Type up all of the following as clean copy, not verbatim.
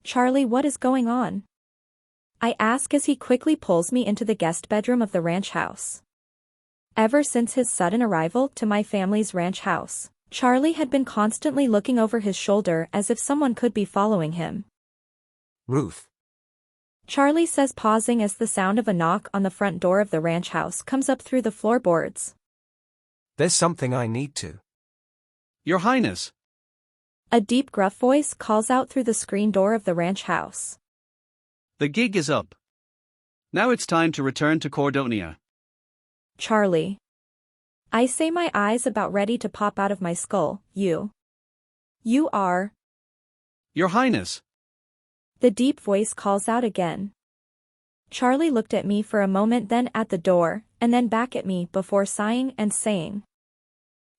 Charlie, what is going on? I ask as he quickly pulls me into the guest bedroom of the ranch house. Ever since his sudden arrival to my family's ranch house, Charlie had been constantly looking over his shoulder as if someone could be following him. Ruth. Charlie says, pausing as the sound of a knock on the front door of the ranch house comes up through the floorboards. There's something I need to. Your Highness. A deep gruff voice calls out through the screen door of the ranch house. The gig is up. Now it's time to return to Cordonia. Charlie. I say, my eyes about ready to pop out of my skull. You are. Your Highness. The deep voice calls out again. Charlie looked at me for a moment, then at the door, and then back at me before sighing and saying,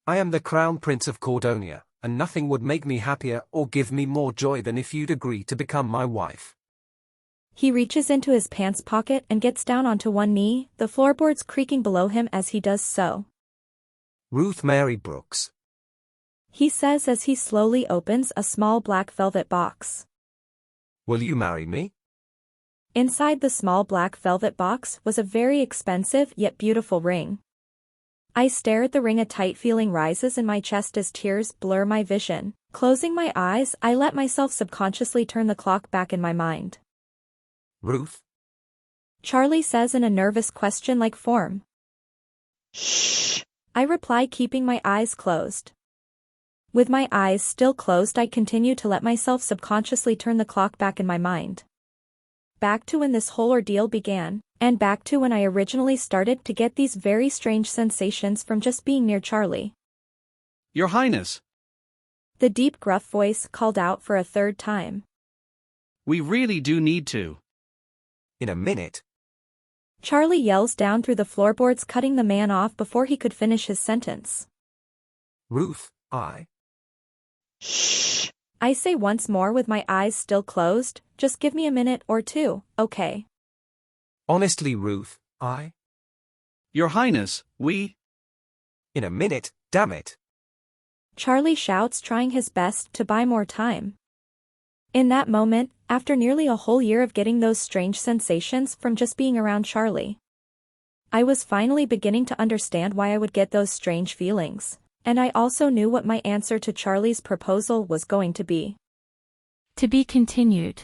I am the Crown Prince of Cordonia, and nothing would make me happier or give me more joy than if you'd agree to become my wife. He reaches into his pants pocket and gets down onto one knee, the floorboards creaking below him as he does so. Ruth Mary Brooks. He says as he slowly opens a small black velvet box. Will you marry me? Inside the small black velvet box was a very expensive yet beautiful ring. I stare at the ring, a tight feeling rises in my chest as tears blur my vision. Closing my eyes, I let myself subconsciously turn the clock back in my mind. Ruth? Charlie says in a nervous question-like form. Shh. I reply, keeping my eyes closed. With my eyes still closed, I continue to let myself subconsciously turn the clock back in my mind. Back to when this whole ordeal began, and back to when I originally started to get these very strange sensations from just being near Charlie. Your Highness. The deep gruff voice called out for a third time. We really do need to. In a minute. Charlie yells down through the floorboards, cutting the man off before he could finish his sentence. Ruth, Shh. I say once more with my eyes still closed, just give me a minute or two, okay? Honestly, Ruth, Your Highness, we. In a minute, damn it. Charlie shouts, trying his best to buy more time. In that moment, after nearly a whole year of getting those strange sensations from just being around Charlie, I was finally beginning to understand why I would get those strange feelings, and I also knew what my answer to Charlie's proposal was going to be. To be continued.